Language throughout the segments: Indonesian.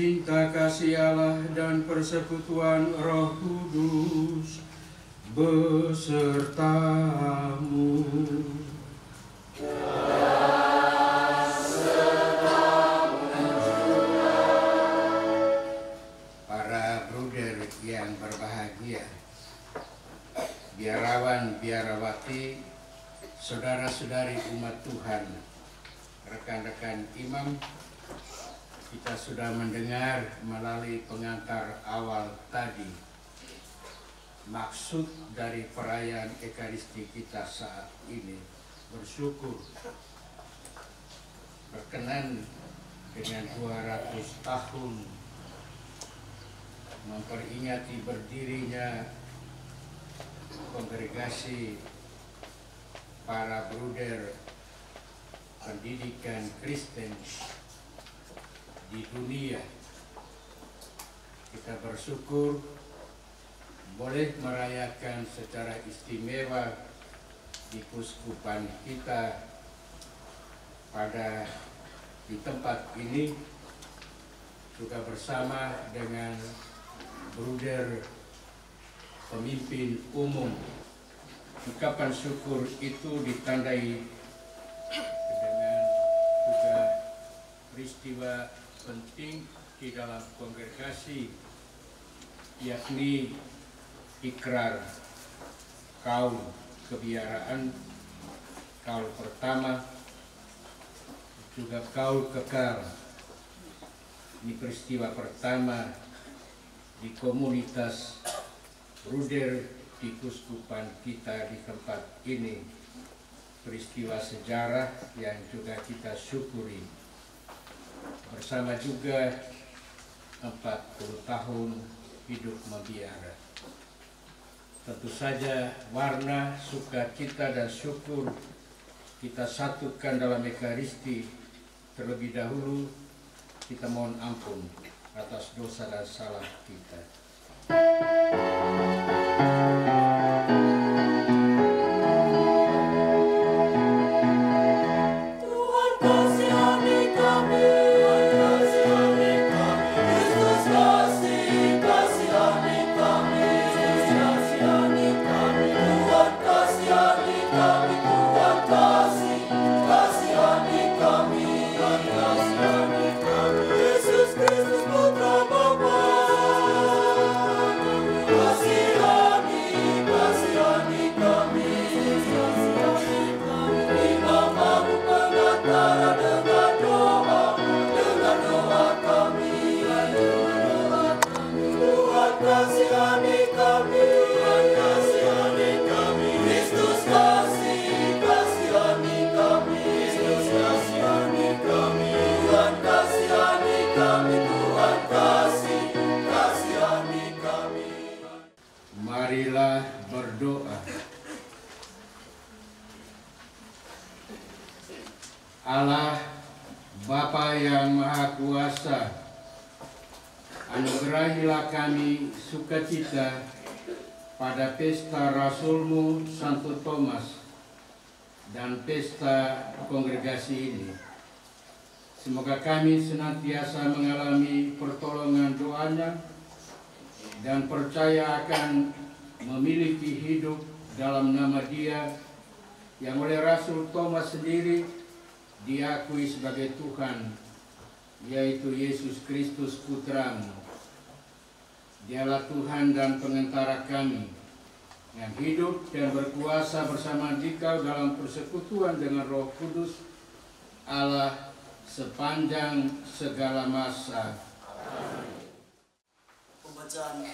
cinta kasih Allah dan persekutuan Roh Kudus besertamu. Para bruder yang berbahagia, biarawan, biarawati, saudara-saudari umat Tuhan, rekan-rekan imam, kita sudah mendengar melalui pengantar awal tadi maksud dari perayaan Ekaristi kita saat ini, bersyukur berkenan dengan 200 tahun memperingati berdirinya kongregasi para bruder pendidikan Kristen di dunia. Kita bersyukur boleh merayakan secara istimewa di kuskupan kita di tempat ini juga bersama dengan bruder pemimpin umum. Ucapan syukur itu ditandai dengan juga peristiwa penting di dalam kongregasi, yakni ikrar kaul kebiaraan, kaul pertama, juga kaul kekal. Ini peristiwa pertama di komunitas bruder di kuskupan kita di tempat ini, peristiwa sejarah yang juga kita syukuri. Bersama juga 40 tahun hidup membiara. Tentu saja warna sukacita dan syukur kita satukan dalam Ekaristi. Terlebih dahulu kita mohon ampun atas dosa dan salah kita. Marilah berdoa. Allah Bapa yang Maha Kuasa, anugerahilah kami sukacita pada pesta Rasulmu Santo Thomas dan pesta kongregasi ini. Semoga kami senantiasa mengalami pertolongan doanya dan percaya akan memiliki hidup dalam nama Dia yang oleh Rasul Thomas sendiri diakui sebagai Tuhan, yaitu Yesus Kristus Putramu. Dialah Tuhan dan pengantara kami, yang hidup dan berkuasa bersama Dikau dalam persekutuan dengan Roh Kudus, Allah sepanjang segala masa. Pembacaan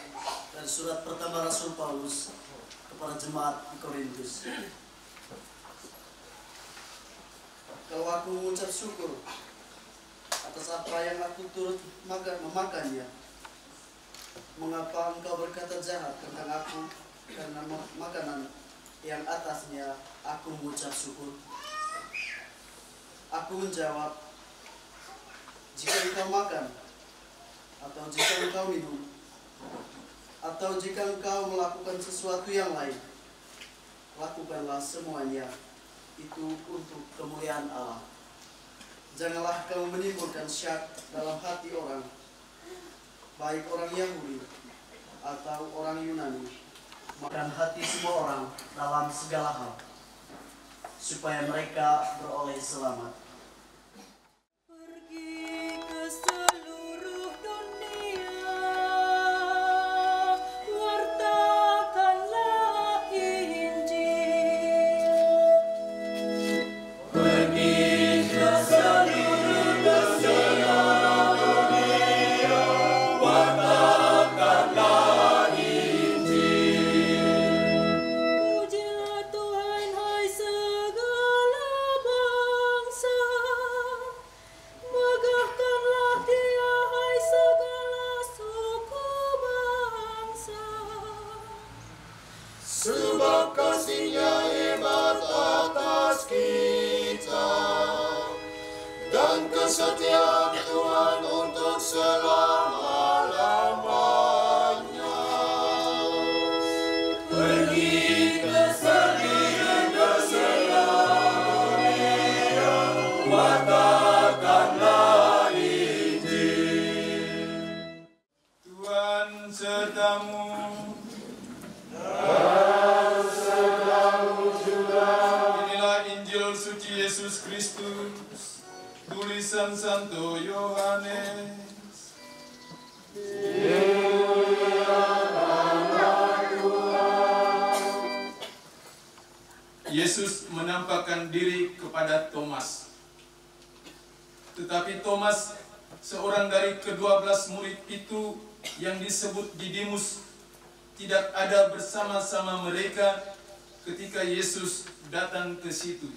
dari surat pertama Rasul Paulus kepada jemaat di Korintus. Kalau aku mengucap syukur atas apa yang aku turut memakannya, mengapa engkau berkata jahat tentang aku karena makanan yang atasnya aku mengucap syukur? Aku menjawab, jika engkau makan, atau jika engkau minum, atau jika engkau melakukan sesuatu yang lain, lakukanlah semuanya itu untuk kemuliaan Allah. Janganlah kamu menimbulkan syak dalam hati orang, baik orang Yahudi atau orang Yunani, makan hati semua orang dalam segala hal, supaya mereka beroleh selamat. Pergi ke seluruh dunia, wartakanlah Injil. Pergi ke seluruh dunia, wartakanlah Injil. Pujilah Tuhan, hai segala bangsa. Megahkanlah Dia, hai segala suku bangsa. Sebab kasih-Nya hebat atas kita, dan kesetiaan Tuhan untuk selama-lamanya. Pergi ke seluruh dunia, wartakanlah Injil. Tuhan sertamu. Inilah Injil suci Yesus Kristus, tulisan Santo Yohanes. Yesus menampakkan diri kepada Thomas. Tetapi Thomas, seorang dari ke-12 murid itu yang disebut Didimus, tidak ada bersama-sama mereka ketika Yesus datang ke situ.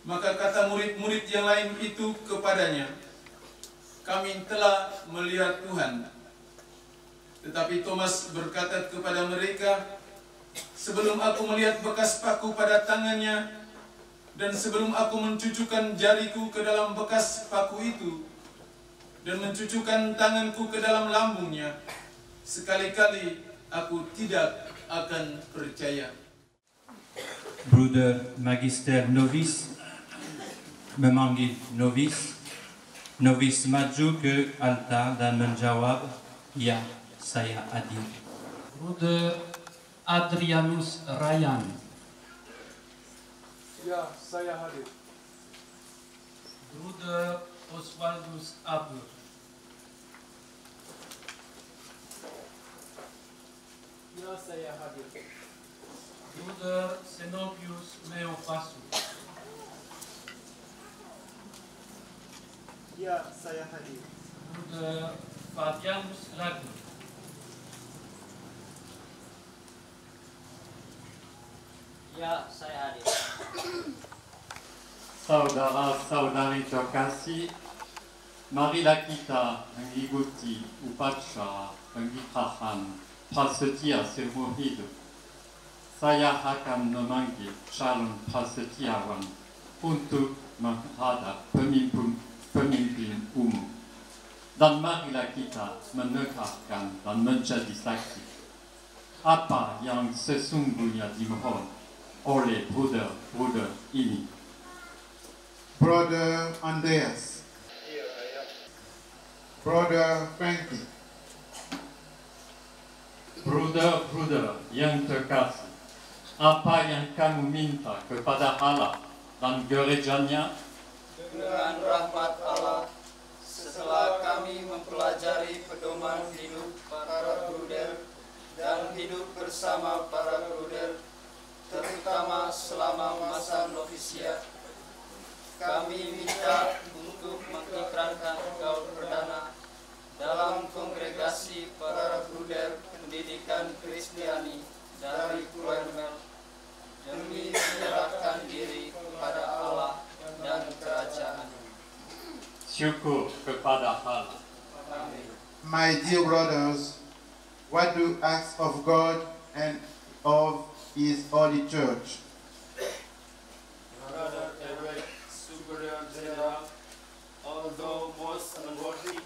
Maka kata murid-murid yang lain itu kepadanya, "Kami telah melihat Tuhan." Tetapi Thomas berkata kepada mereka, "Sebelum aku melihat bekas paku pada tangannya, dan sebelum aku mencucukkan jariku ke dalam bekas paku itu, dan mencucukkan tanganku ke dalam lambungnya, sekali-kali aku tidak akan percaya." Bruder Magister Novice memanggil novice. Novice maju ke altar dan menjawab, "Ya, saya hadir." Bruder Adrianus Ryan. Ya, saya hadir. Bruder Oswaldus Abel. Ya, saya hadir. Bruder Zenobius Meopasu. Ya, saya hadir. Bruder Fabianus Lagu. Ya, saya hadir. Saudara-saudari terkasih, marilah kita mengikuti upacara pernikahan prasetya seumur hidup. Saya akan memanggil calon prasetiawan untuk menghadap pemimpin umum. Dan marilah kita menegakkan dan menjadi saksi apa yang sesungguhnya dimohon oleh bruder ini. Brother Andreas, Brother Frankie, Bruder yang terkasih, apa yang kamu minta kepada Allah dan gerejanya? Dengan rahmat Allah, setelah kami mempelajari pedoman hidup para bruder dan hidup bersama para bruder, terutama selama masa novisiat, kami minta untuk mengikrarkan gaul perdana dalam kongregasi para bruder pendidikan Kristiani dari Kuermel demi menyerahkan diri kepada Allah dan kerajaan. Syukur kepada Allah. Amin. My dear brothers, what do you ask of God and of His Holy Church? Brother Eric, Superior General, although most unworthy,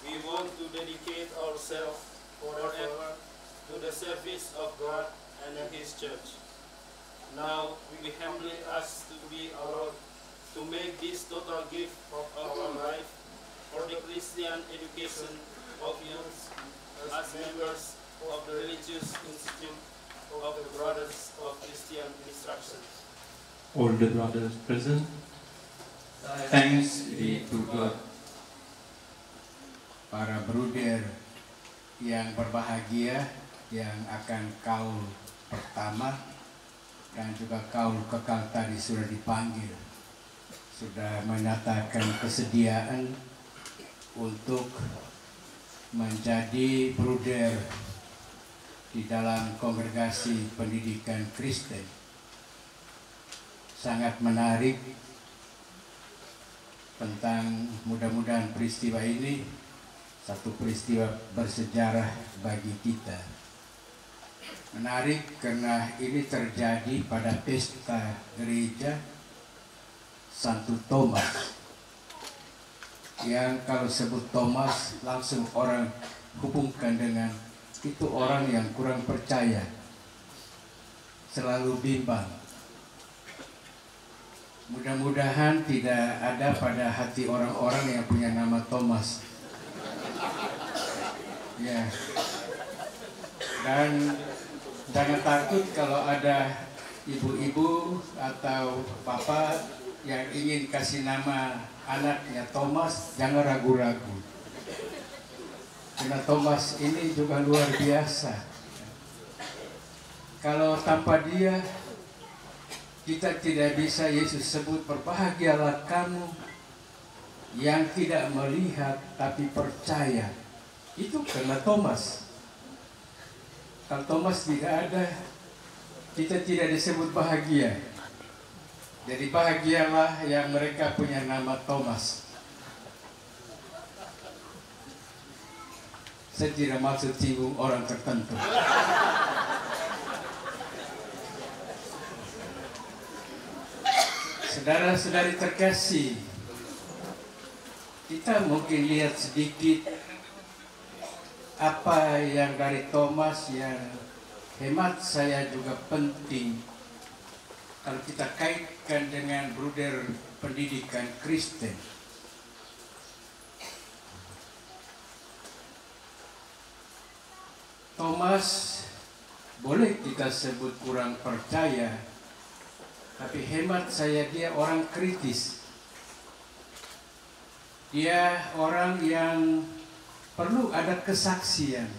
we want to dedicate ourselves forever to the service of God and His Church. Now we humbly ask to be allowed to make this total gift of our life for the Christian education of youth as members of the Religious Institute of the Brothers of Christian Instruction. All the brothers present, thanks be to God. Para bruder yang berbahagia yang akan kaul pertama dan juga kaul kekal tadi sudah dipanggil, sudah menyatakan kesediaan untuk menjadi bruder di dalam kongregasi pendidikan Kristen. Sangat menarik tentang mudah-mudahan peristiwa ini satu peristiwa bersejarah bagi kita. Menarik karena ini terjadi pada pesta gereja Santo Thomas, yang kalau sebut Thomas langsung orang hubungkan dengan itu orang yang kurang percaya, selalu bimbang. Mudah-mudahan tidak ada pada hati orang-orang yang punya nama Thomas. Ya. Dan jangan takut kalau ada ibu-ibu atau papa yang ingin kasih nama anaknya Thomas, jangan ragu-ragu. Karena Thomas ini juga luar biasa. Kalau tanpa dia, kita tidak bisa Yesus sebut, berbahagialah kamu yang tidak melihat tapi percaya. Itu karena Thomas. Kalau Thomas tidak ada, kita tidak disebut bahagia. Jadi bahagialah yang mereka punya nama Thomas. Saya tidak maksud singgung orang tertentu. Saudara-saudari terkasih, kita mungkin lihat sedikit apa yang dari Thomas yang hemat saya juga penting kalau kita kaitkan dengan bruder pendidikan Kristen. Thomas boleh kita sebut kurang percaya, tapi hemat saya dia orang kritis. Dia orang yang perlu ada kesaksian.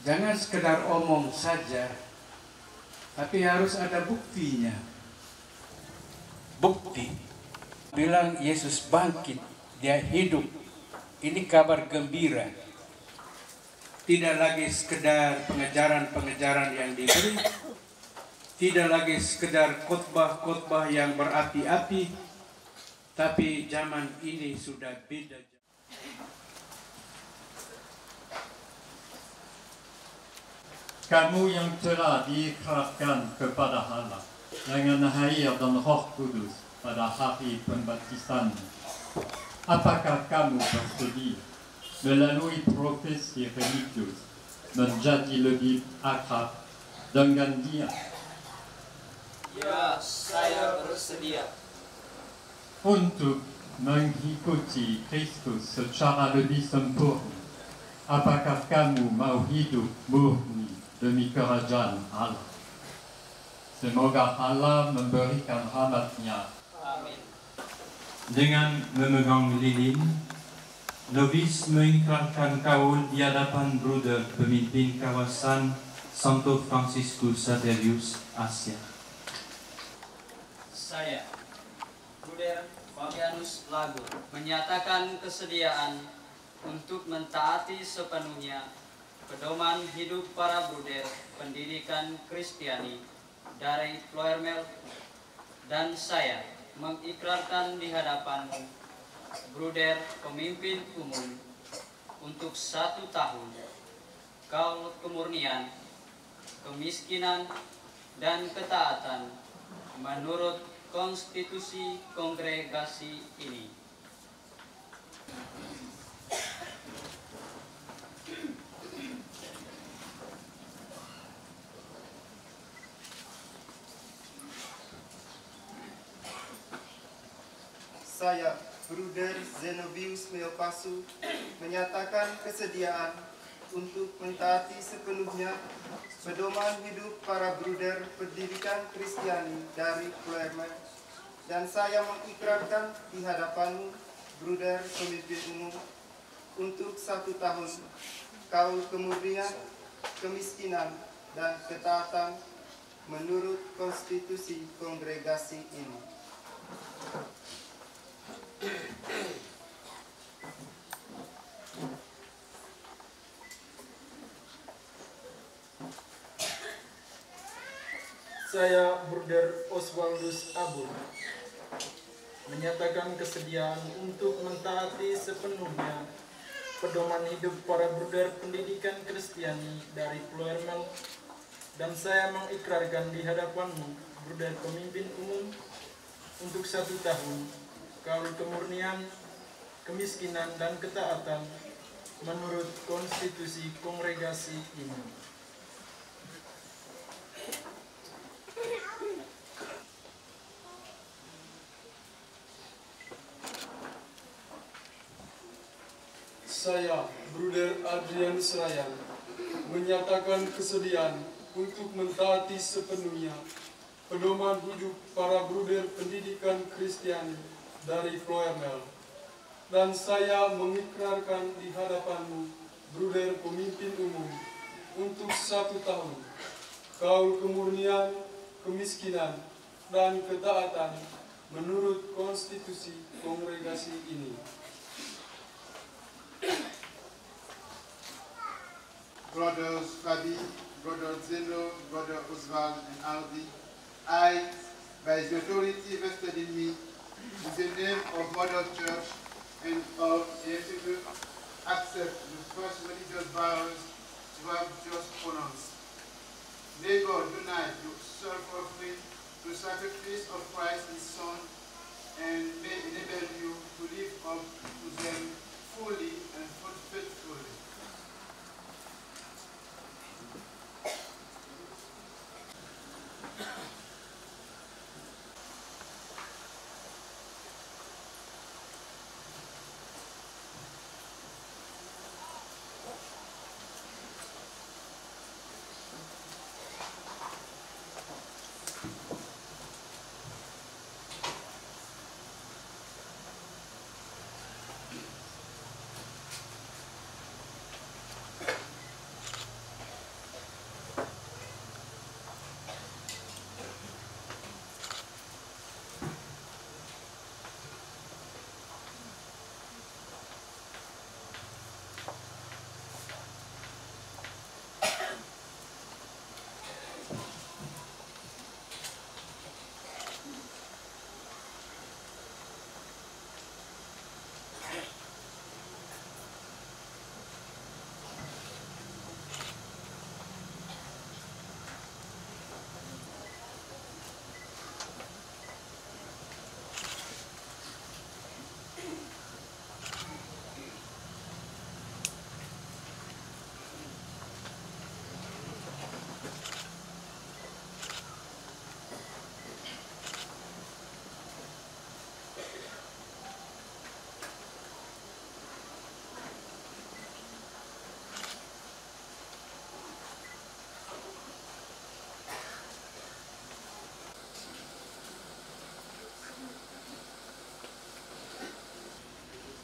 Jangan sekedar omong saja, tapi harus ada buktinya. Bukti. Bilang Yesus bangkit, dia hidup. Ini kabar gembira. Tidak lagi sekedar pengejaran-pengejaran yang diberi, tidak lagi sekedar khotbah-khotbah yang berapi-api, tapi zaman ini sudah beda. Kamu yang telah diikrarkan kepada Allah dengan air dan Roh Kudus pada hari pembaptisan, apakah kamu bersedia melalui profesi religius menjadi lebih akrab dengan Dia? Ya, saya bersedia. Untuk mengikuti Kristus secara lebih sempurna, apakah kamu mau hidup murni demi kerajaan Allah. Semoga Allah memberikan rahmat-Nya. Amin. Dengan memegang lilin, novis mengikrarkan kaul di hadapan Bruder pemimpin kawasan Santo Franciscus Xaverius Asia. Saya, Bruder Fabianus Lago, menyatakan kesediaan untuk mentaati sepenuhnya pedoman hidup para bruder pendidikan Kristiani dari Ploermel, dan saya mengikrarkan di hadapanmu, Bruder pemimpin umum, untuk 1 tahun kaul kemurnian, kemiskinan, dan ketaatan menurut konstitusi kongregasi ini. Saya, Bruder Zenobius Meopasu, menyatakan kesediaan untuk mentaati sepenuhnya pedoman hidup para bruder pendidikan Kristiani dari Ploermel, dan saya mengikrarkan di hadapanmu, Bruder pemimpin umum, untuk 1 tahun kaul kemurnian, kemiskinan, dan ketaatan menurut konstitusi kongregasi ini. Saya, Bruder Oswaldus Abur, menyatakan kesediaan untuk mentaati sepenuhnya pedoman hidup para bruder pendidikan Kristiani dari Ploermel, dan saya mengikrarkan di hadapanmu, Bruder pemimpin umum, untuk 1 tahun kaul kemurnian, kemiskinan, dan ketaatan menurut konstitusi kongregasi ini. Saya, Bruder Adrianus Rayan, menyatakan kesediaan untuk mentaati sepenuhnya pedoman hidup para bruder pendidikan Kristiani dari Ploermel, dan saya mengikrarkan di hadapanmu, Bruder pemimpin umum, untuk 1 tahun kaul kemurnian, kemiskinan, dan ketaatan menurut konstitusi kongregasi ini. Brothers Fabi, Brother Zeno, Brother Oswald, and Aldi, I, by the authority vested in me, in the name of Mother Church and of the Institute, accept the first religious vows to have just pronounced. May God unite your self-offering to the sacrifice of Christ His Son, and may enable you to live up to them fully and faithfully.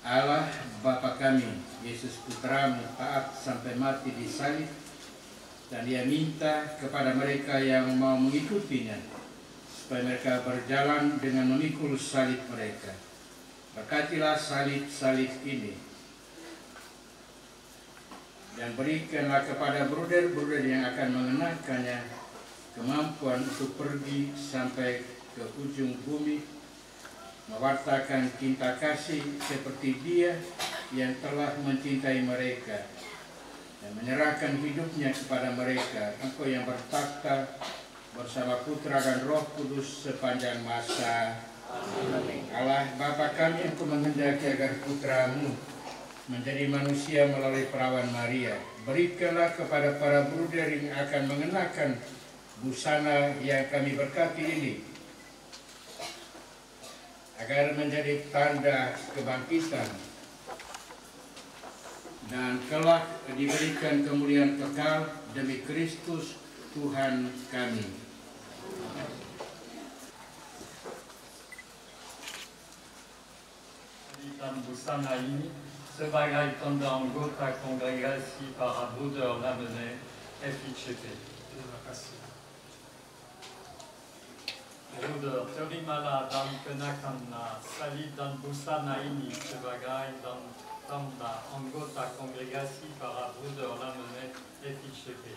Allah Bapa kami, Yesus Putramu taat sampai mati di salib, dan Dia minta kepada mereka yang mau mengikutinya supaya mereka berjalan dengan memikul salib mereka. Berkatilah salib-salib ini, dan berikanlah kepada bruder-bruder yang akan mengenakannya kemampuan untuk pergi sampai ke ujung bumi, mewartakan cinta kasih seperti Dia yang telah mencintai mereka dan menyerahkan hidupnya kepada mereka. Engkau yang bertakhta bersama Putra dan Roh Kudus sepanjang masa. Amin. Allah Bapa kami, Engkau menghendaki agar Putramu menjadi manusia melalui perawan Maria. Berikanlah kepada para bruder yang akan mengenakan busana yang kami berkati ini, agar menjadi tanda kebangkitan dan kelak diberikan kemuliaan kekal demi Kristus Tuhan kami. Dan busana ini sebagai tanda anggota kongregasi para bruder Lamennais FICP. Terima kasih. Bruder, terimalah dan kenakanlah salib dan busana ini sebagai tanda anggota kongregasi para bruder Lamennais FICP.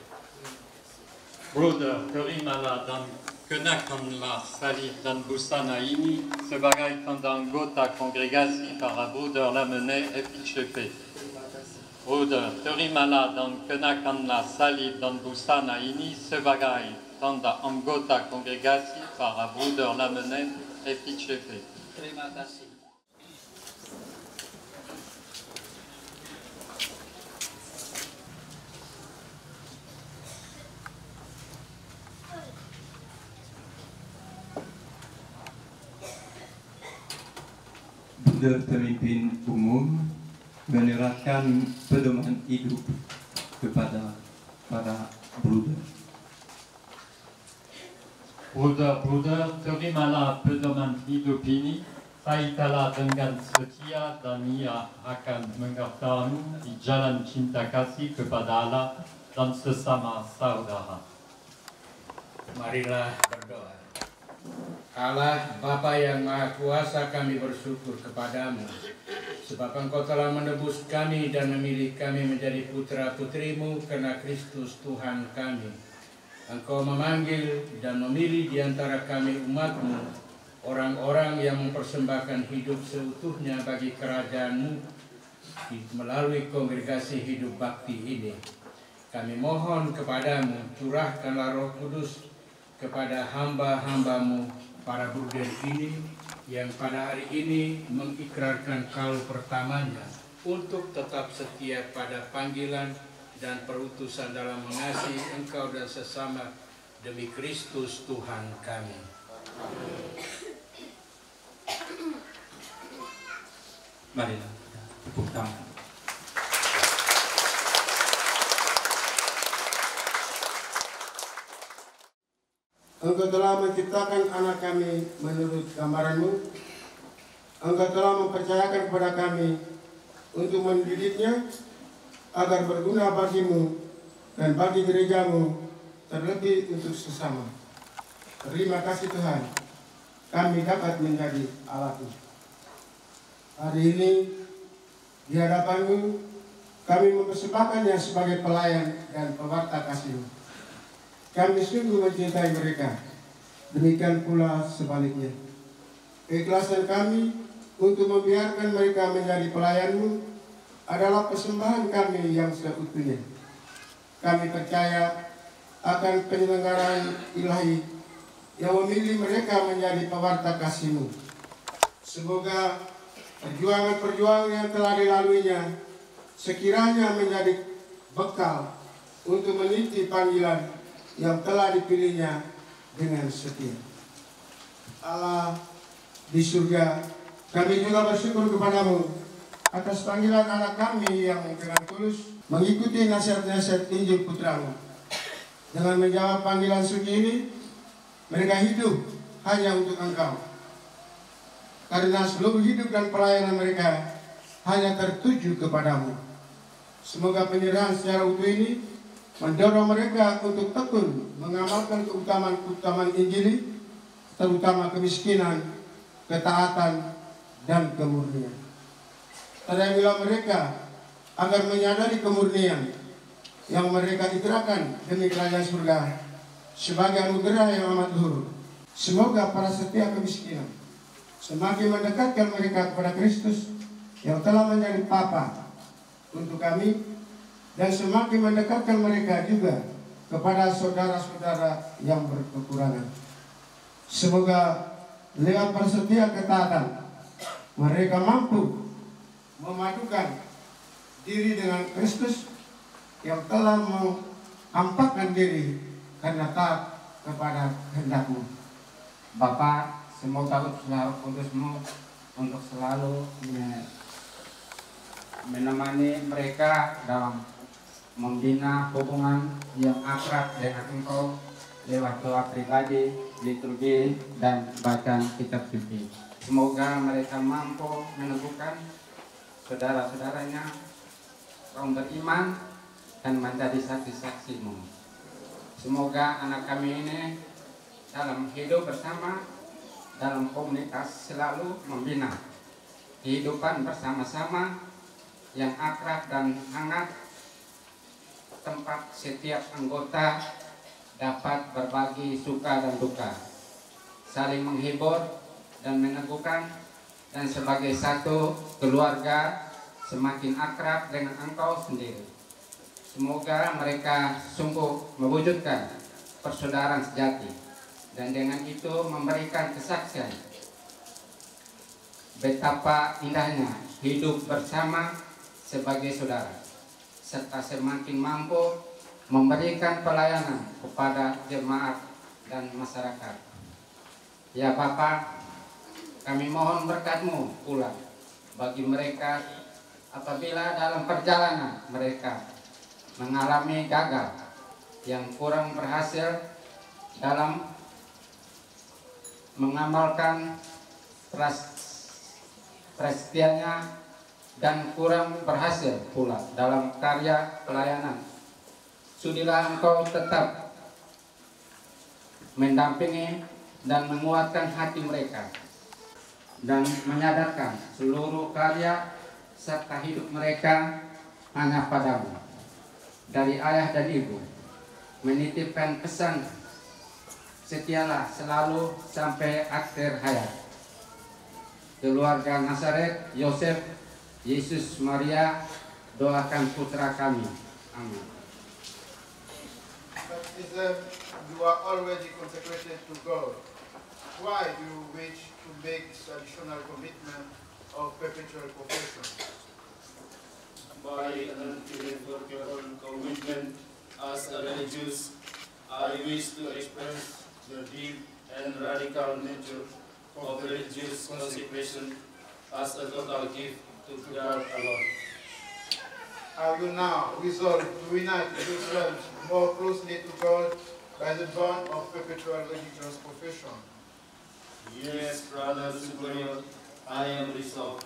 Bruder, terimalah dan kenakanlah salib dan busana ini sebagai tanda anggota kongregasi para bruder Lamennais FICP. Bruder, terimalah dan kenakanlah salib dan busana ini sebagai tanda anggota kongregasi para bruder Lamennais FICP. Terima kasih. Bruder pemimpin umum menyerahkan pedoman hidup kepada para bruder. Bruder-bruder, terimalah pedoman hidup ini, taitalah dengan setia dan ia akan menghartamu di jalan cinta kasih kepada Allah dan sesama saudara. Marilah berdoa. Allah Bapa yang Maha Kuasa, kami bersyukur kepadamu sebab Engkau telah menebus kami dan memilih kami menjadi putra-putrimu karena Kristus Tuhan kami. Engkau memanggil dan memilih di antara kami umat-Mu orang-orang yang mempersembahkan hidup seutuhnya bagi kerajaan-Mu melalui kongregasi hidup bakti ini. Kami mohon kepadamu, curahkanlah Roh Kudus kepada hamba-hamba-Mu para bruder ini yang pada hari ini mengikrarkan kalau pertamanya untuk tetap setia pada panggilan dan perutusan dalam mengasihi Engkau dan sesama demi Kristus Tuhan kami. Marilah kita tepuk tangan. Engkau telah menciptakan anak kami menurut gambaran-Mu. Engkau telah mempercayakan kepada kami untuk mendidiknya agar berguna bagi-Mu dan bagi gereja-Mu, terlebih untuk sesama. Terima kasih Tuhan, kami dapat menjadi alat-Mu. Hari ini di hadapan-Mu, kami mempersembahkannya sebagai pelayan dan pewarta kasih-Mu. Kami sungguh mencintai mereka, demikian pula sebaliknya. Keikhlasan kami untuk membiarkan mereka menjadi pelayan-Mu adalah persembahan kami yang seutuhnya. Kami percaya akan penyelenggaraan ilahi yang memilih mereka menjadi pewarta kasih-Mu. Semoga perjuangan-perjuangan yang telah dilaluinya sekiranya menjadi bekal untuk meniti panggilan yang telah dipilihnya dengan setia. Allah di surga, kami juga bersyukur kepadamu atas panggilan anak kami yang dengan tulus mengikuti nasihat-nasihat Injil Putramu. Dengan menjawab panggilan suci ini, mereka hidup hanya untuk Engkau. Karena seluruh hidup dan pelayanan mereka hanya tertuju kepadamu. Semoga penyerahan secara utuh ini mendorong mereka untuk tekun mengamalkan keutamaan Injil, terutama kemiskinan, ketaatan, dan kemurnian. Teranglah mereka agar menyadari kemurnian yang mereka ikrarkan demi kerajaan surga sebagai anugerah yang amat luhur. Semoga para setia kemiskinan semakin mendekatkan mereka kepada Kristus yang telah menjadi Bapa untuk kami, dan semakin mendekatkan mereka juga kepada saudara-saudara yang berkekurangan. Semoga lewat persetia ketaatan mereka mampu memadukan diri dengan Kristus yang telah mengampakkan diri karena taat kepada kehendak-Mu. Bapa, semoga utusmu untuk selalu menemani mereka dalam membina hubungan yang akrab dengan Engkau lewat doa pribadi, liturgi, dan bacaan kitab suci. Semoga mereka mampu meneguhkan saudara-saudaranya kaum beriman dan menjadi saksi-saksi-Mu. Semoga anak kami ini dalam hidup bersama, dalam komunitas selalu membina kehidupan bersama-sama yang akrab dan hangat, tempat setiap anggota dapat berbagi suka dan duka, saling menghibur dan meneguhkan, dan sebagai satu keluarga semakin akrab dengan Engkau sendiri. Semoga mereka sungguh mewujudkan persaudaraan sejati, dan dengan itu memberikan kesaksian betapa indahnya hidup bersama sebagai saudara, serta semakin mampu memberikan pelayanan kepada jemaat dan masyarakat. Ya Bapa, kami mohon berkat-Mu pula bagi mereka apabila dalam perjalanan mereka mengalami gagal yang kurang berhasil dalam mengamalkan presetianya, dan kurang berhasil pula dalam karya pelayanan. Sudilah Engkau tetap mendampingi dan menguatkan hati mereka, dan menyadarkan seluruh karya serta hidup mereka hanya padamu. Dari ayah dan ibu menitipkan pesan, setialah selalu sampai akhir hayat. Keluarga Nazaret, Yosef, Yesus, Maria, doakan putra kami. Amin. Baptism, you are already consecrated to God. Why do you wish to make this additional commitment of perpetual confession? By an irrevocable commitment as a religious, I wish to express the deep and radical nature of religious consecration as a total gift to God alone. Are you now resolved to unite yourselves more closely to God by the bond of perpetual religious profession? Yes, Brother Superior, I am resolved.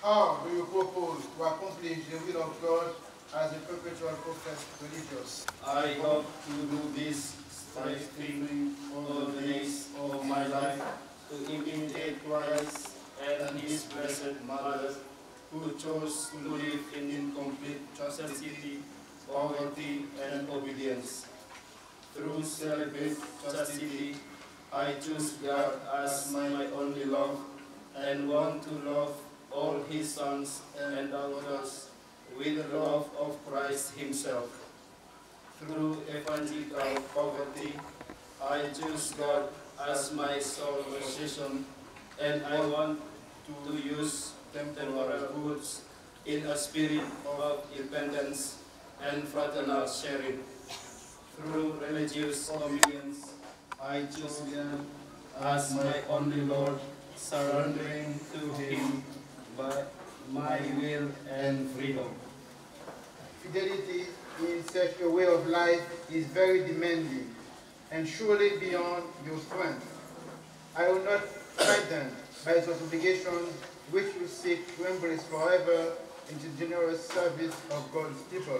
How do you propose to accomplish the will of God as a perpetual professed religious? I hope to do this striving all the days of my life to imitate Christ and His Blessed Mother, who chose to live in complete chastity, poverty, and obedience. Through celibate chastity, I choose God as my only love and want to love all His sons and daughters with the love of Christ Himself. Through evangelical poverty, I choose God as my sole possession, and I want to use temporal goods in a spirit of repentance and fraternal sharing. Through religious obedience, I choose God as my only Lord, surrendering to Him by my will and freedom. Fidelity in such a way of life is very demanding and surely beyond your strength. I will not frighten by those obligations which we seek to embrace forever into generous service of God's people.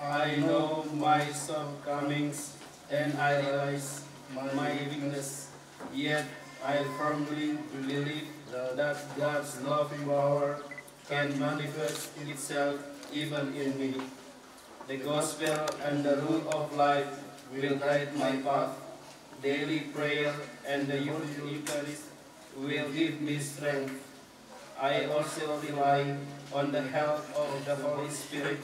I know my shortcomings and I realize my weakness, yet I firmly believe that God's loving power can manifest itself even in me. The gospel and the rule of life will guide my path. Daily prayer and the Eucharist will give me strength. I also rely on the help of the Holy Spirit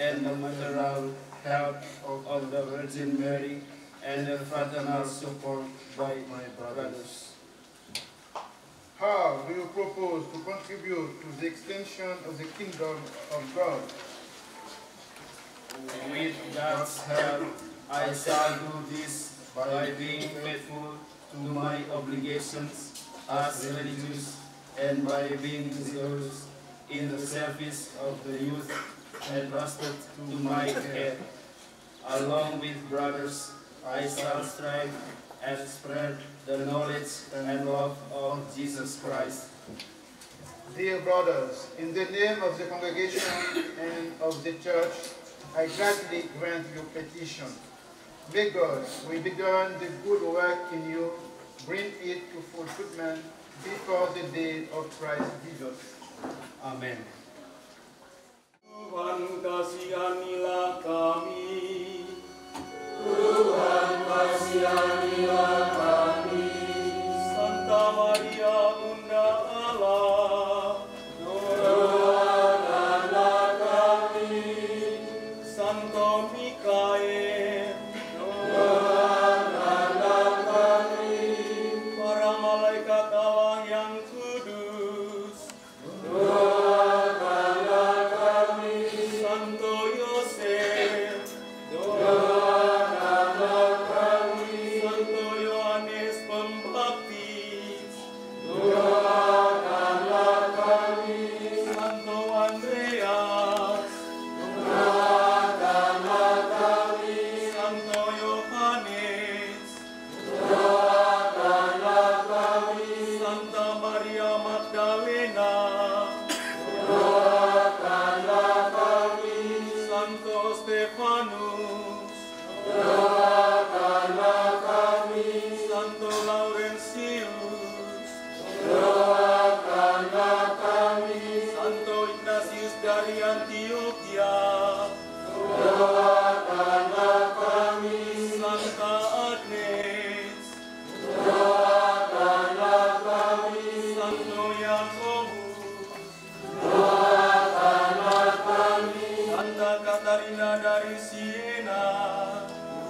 and the maternal help of the Virgin Mary and the fraternal support by my brothers. How do you propose to contribute to the extension of the kingdom of God? With God's help, I shall do this by being faithful to my obligations as religious and by being zealous in the service of the youth entrusted to my care. Along with brothers, I shall strive and spread the knowledge and love of Jesus Christ. Dear brothers, in the name of the congregation and of the church, I gladly grant your petition. May God, who began the good work in you, bring it to fulfillment before the day of Christ Jesus. Amen. Tuhan kasihanilah kami. Tuhan kasihanilah kami. Santa Maria Bunda Allah, doakanlah kami. Santo Mikael, doakanlah kami. Para malaikat Allah yang kudus, doakanlah kami. Santo Yosef, doakanlah kami. Santo Yohanes Pembaptis, doakanlah kami. Santo Andreas, doakanlah kami. Santo Yohanes, doakanlah kami. Santa Maria Magdalena, doakanlah kami. Santo Stefanus, doakanlah kami. Santo Laurentius, doakanlah kami. Santo Ignatius dari Antioquia, doakanlah kami. Santa Agnes, doakanlah kami. Santo Yakobus, doakanlah kami. Santa Katarina dari Siena,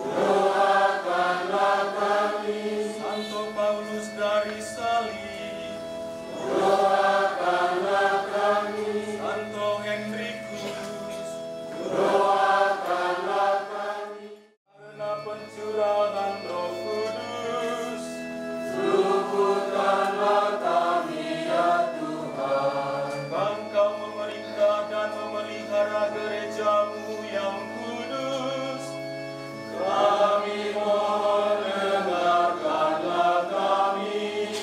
doakanlah kami. Santo Paulus dari Salib, doakanlah kami. Santo Henrikus, doakanlah kami. Karena pencurahan Roh Kudus, luputkanlah kami ya Tuhan. Engkau memerintah dan memelihara gerejamu yang kudus. Kami mohon dengarkanlah kami,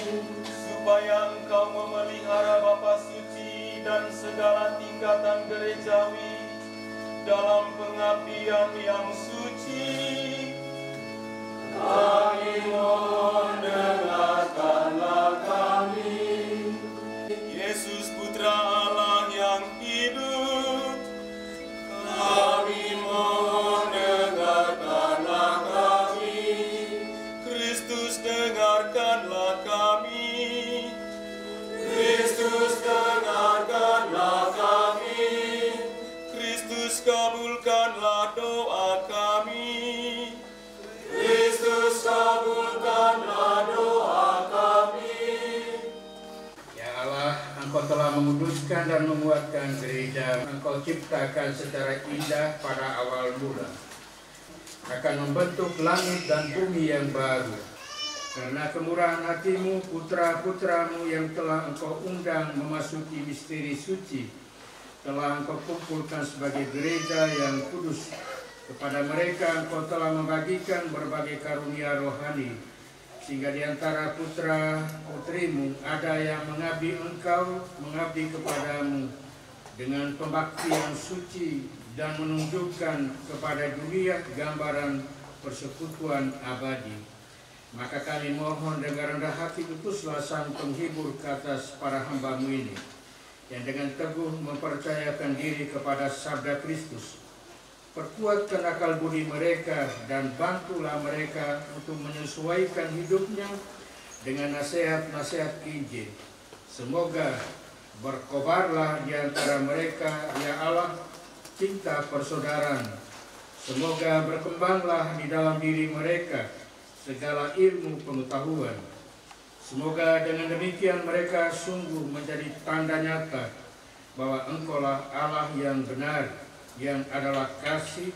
supaya Engkau memelihara Bapa Suci dan segala tingkatan gerejawi dalam pengabdian yang suci. Kami mohon dengarkanlah kami. Yesus Putra Allah yang hidup, kami mohon dengarkanlah kami. Kristus dengarkanlah kami. Kristus dengarkanlah kami. Kristus kabulkanlah doa kami. Kristus kabulkanlah doa kami. Ya Allah, Engkau telah menguduskan dan menguatkan gereja. Engkau ciptakan secara indah pada awal mula, akan membentuk langit dan bumi yang baru. Karena kemurahan hatimu, putra-putramu yang telah Engkau undang memasuki misteri suci, telah Engkau kumpulkan sebagai gereja yang kudus. Kepada mereka Engkau telah membagikan berbagai karunia rohani, sehingga di antara putra-putrimu ada yang mengabdi engkau, mengabdi kepadamu dengan pembakti yang suci dan menunjukkan kepada dunia gambaran persekutuan abadi. Maka kami mohon dengan rendah hati utuslah sang penghibur ke atas para hamba-Mu ini, yang dengan teguh mempercayakan diri kepada sabda Kristus. Perkuatkan akal budi mereka dan bantulah mereka untuk menyesuaikan hidupnya dengan nasihat-nasihat Injil. Semoga berkobarlah di antara mereka, ya Allah, cinta persaudaraan. Semoga berkembanglah di dalam diri mereka segala ilmu pengetahuan. Semoga dengan demikian mereka sungguh menjadi tanda nyata bahwa Engkaulah Allah yang benar, yang adalah kasih,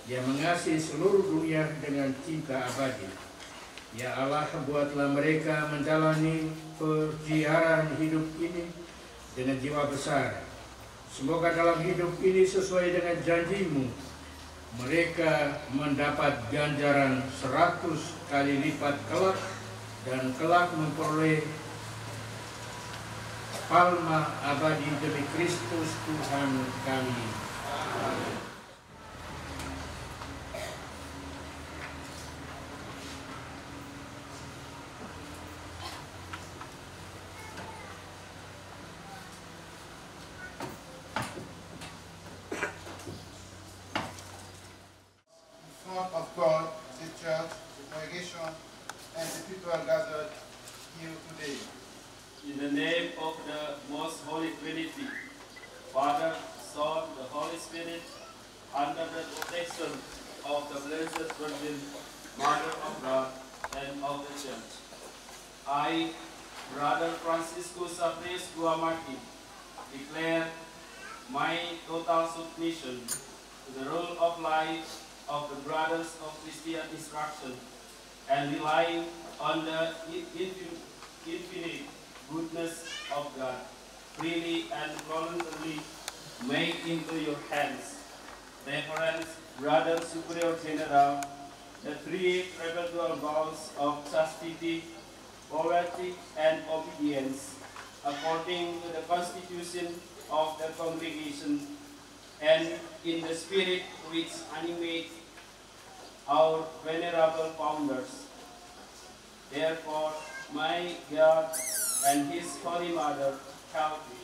yang mengasihi seluruh dunia dengan cinta abadi. Ya Allah, buatlah mereka menjalani perjalanan hidup ini dengan jiwa besar. Semoga dalam hidup ini sesuai dengan janji-Mu, mereka mendapat ganjaran 100 kali lipat kelak dan kelak memperoleh palma abadi demi Kristus Tuhan kami. Of God, the church, the congregation, and the people gathered here today. In the name of the most holy Trinity, Father, Son, the Holy Spirit, under the protection of the Blessed Virgin, Mother of God, and of the Church, I, Brother Francisco Sapres Guamaki, declare my total submission to the rule of life of the Brothers of Christian Instruction, and relying on the infinite goodness of God, freely and voluntarily make into your hands, Reverend Brother Superior General, the three perpetual vows of chastity, poverty, and obedience, according to the Constitution of the congregation, and in the spirit which animates our venerable founders. Therefore, my God and His Holy Mother help me.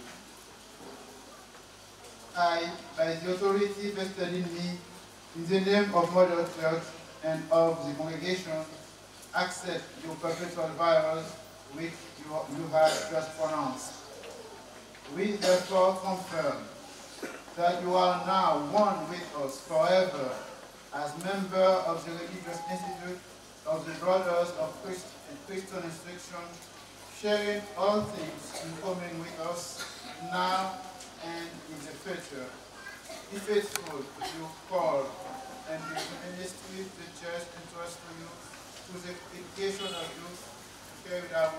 I, by the authority vested in me, in the name of Mother Church and of the congregation, accept your perpetual vows which you have just pronounced. We therefore confirm that you are now one with us forever as member of the Religious Institute of the Brothers of Christian Instruction, sharing all things in common with us now and in the future. Be faithful to your call and the ministry the Church entrusts to you through the education of youth carried out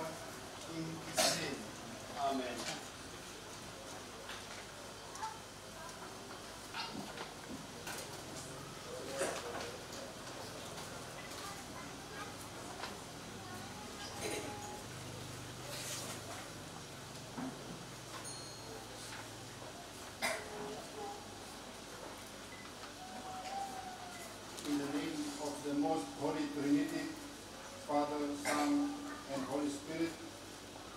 in His name. Amen. In the name of the most holy Trinity, Father, Son, and Holy Spirit,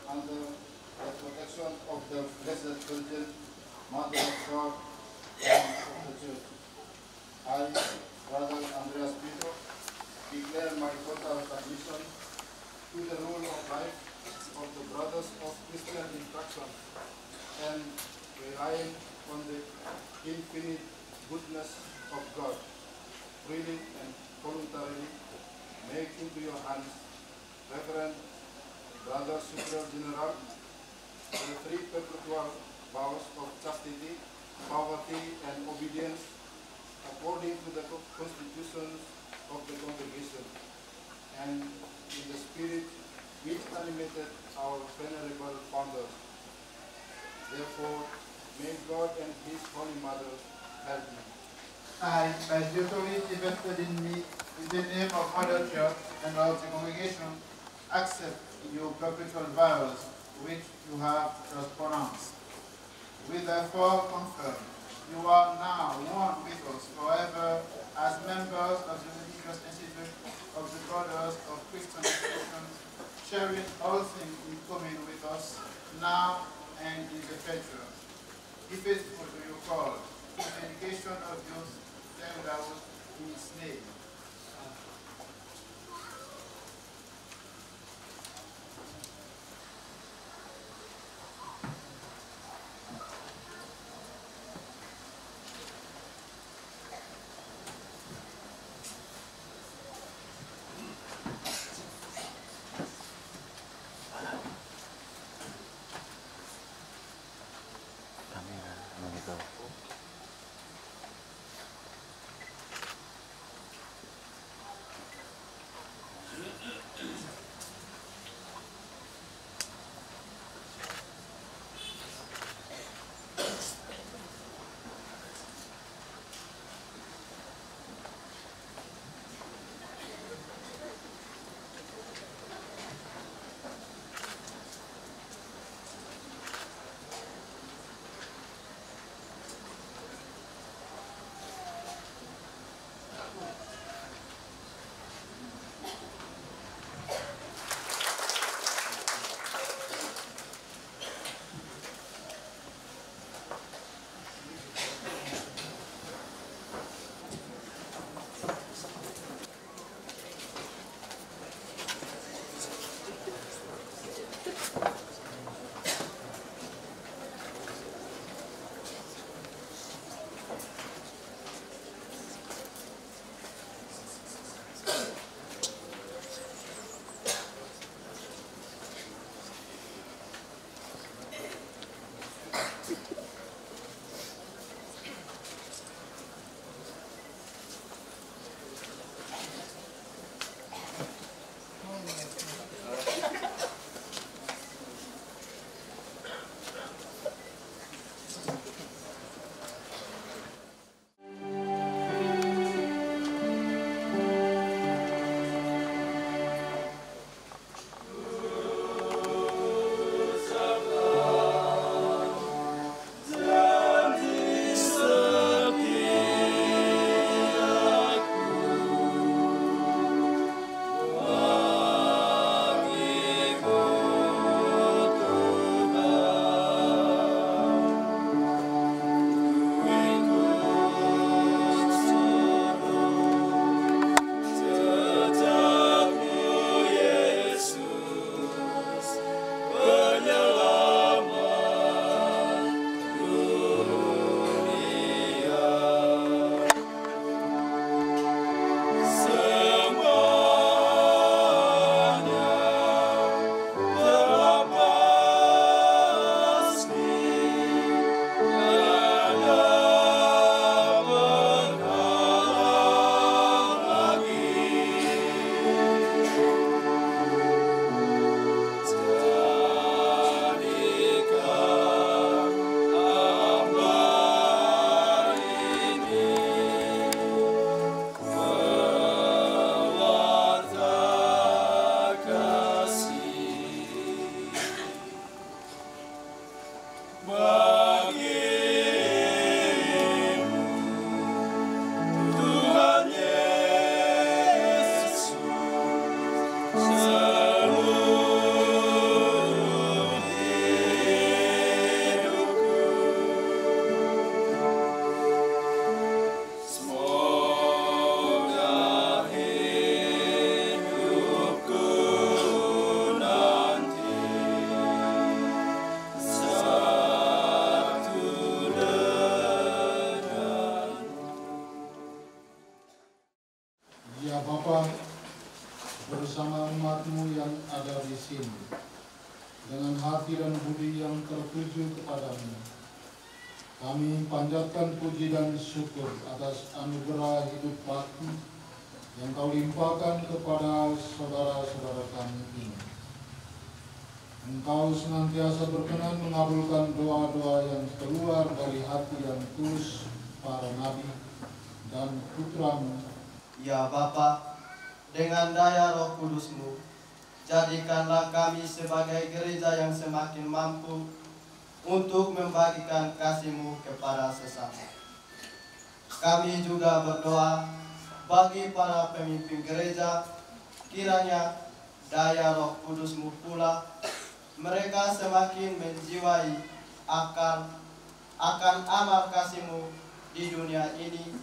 under the protection of the Blessed Virgin, Mother of God, and of the Church, I, Brother Andreas Pito, declare my total submission to the rule of life of the Brothers of Christian Instruction, and relying on the infinite goodness of God, freely and voluntarily make into your hands, Reverend Brother Superior General, the three perpetual vows of chastity, poverty, and obedience, according to the constitutions of the congregation, and in the spirit which animated our venerable founders. Therefore, may God and His Holy Mother help me. I, by the authority vested in me, in the name of Mother Church and of the congregation, accept your perpetual vows which you have just pronounced. We therefore confirm you are now one with us forever as members of the religious institute of the Brothers of Christian Institutions, sharing all things in common with us now and in the future. Be faithful to your call, to the dedication of your sent out in His name. bersama umat-Mu yang ada di sini, dengan hati dan budi yang tertuju kepadamu. Kami panjatkan puji dan syukur atas anugerah hidup bakti yang Kau limpahkan kepada saudara-saudara kami ini. Engkau senantiasa berkenan mengabulkan doa-doa yang keluar dari hati yang tulus para nabi dan putra-Mu. Ya Bapa, dengan daya Roh Kudus-Mu, jadikanlah kami sebagai gereja yang semakin mampu untuk membagikan kasih-Mu kepada sesama. Kami juga berdoa bagi para pemimpin gereja, kiranya daya Roh Kudus-Mu pula mereka semakin menjiwai akan amal kasih-Mu di dunia ini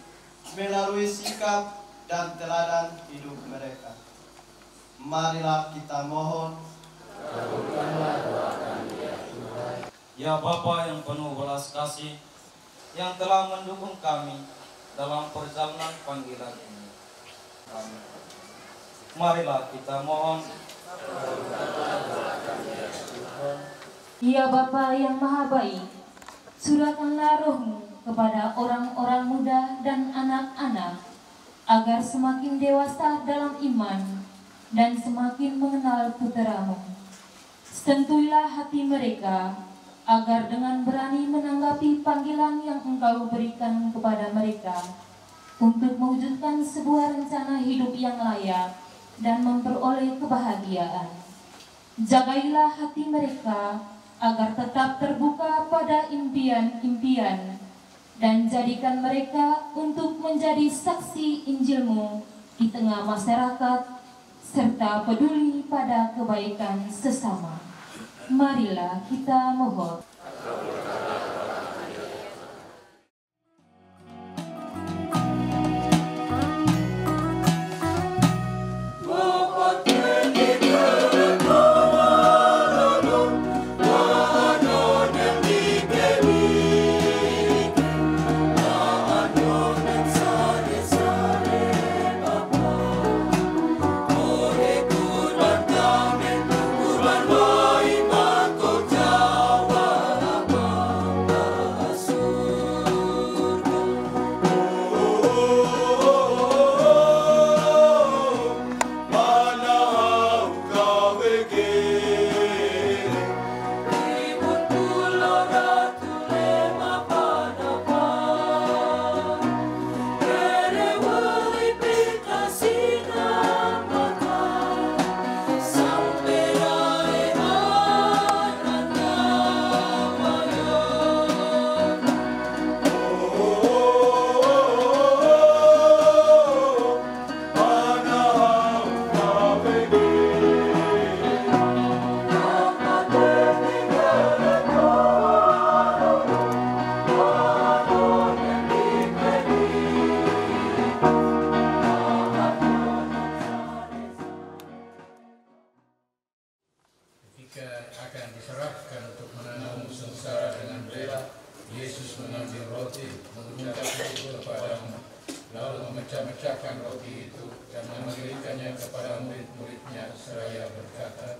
melalui sikap dan teladan hidup mereka. Marilah kita mohon. Ya Bapa yang penuh belas kasih, yang telah mendukung kami dalam perjalanan panggilan ini. Amin. Marilah kita mohon. Ya Bapa yang Maha Baik, curahkanlah Roh-Mu kepada orang-orang muda dan anak-anak, agar semakin dewasa dalam iman dan semakin mengenal Putra-Mu. Sentuhilah hati mereka, agar dengan berani menanggapi panggilan yang Engkau berikan kepada mereka, untuk mewujudkan sebuah rencana hidup yang layak dan memperoleh kebahagiaan. Jagailah hati mereka, agar tetap terbuka pada impian-impian, dan jadikan mereka untuk menjadi saksi Injil-Mu di tengah masyarakat, serta peduli pada kebaikan sesama. Marilah kita mohon. memecah-mecahkan roti itu dan memberikannya kepada murid-muridnya seraya berkata,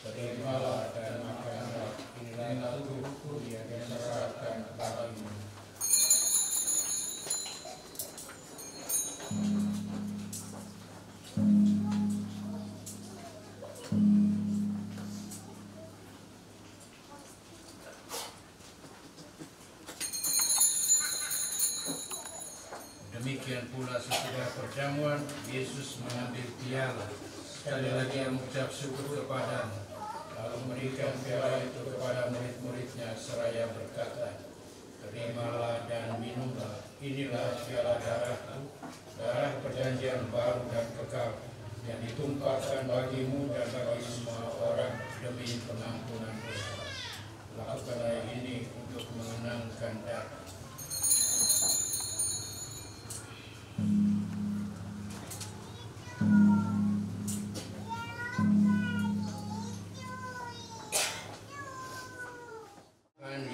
terimalah dan makanlah, inilah tubuhku yang diserahkan bagimu. Demikian pula sesudah perjamuan, Yesus mengambil piala, sekali lagi mengucap syukur kepada-Mu, lalu memberikan piala itu kepada murid-muridnya seraya berkata, terimalah dan minumlah, inilah piala darahku, darah perjanjian baru dan kekal, yang ditumpahkan bagimu dan bagi semua orang demi pengampunan dosa. Lakukanlah ini untuk mengenangkan darah.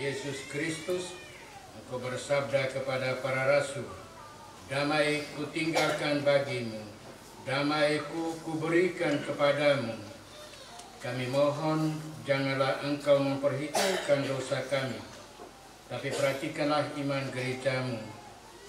Yesus Kristus, Engkau bersabda kepada para rasul, damai kutinggalkan bagimu, damai-Ku kuberikan kepadamu. Kami mohon, janganlah Engkau memperhitungkan dosa kami, tapi perhatikanlah iman gereja-Mu,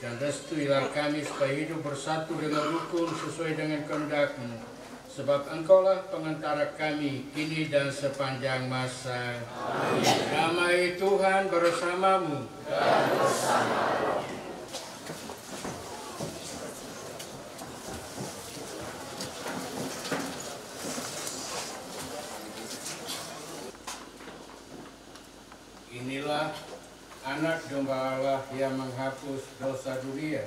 dan restuilah kami supaya hidup bersatu dengan rukun sesuai dengan kehendak-Mu. Sebab Engkaulah pengantara kami kini dan sepanjang masa. Amin. Damai Tuhan bersamamu. Dan bersama roh. anak domba Allah yang menghapus dosa dunia.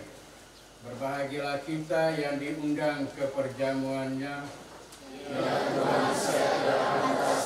Berbahagialah kita yang diundang ke perjamuannya. Ya Tuhan, saya tidak pantas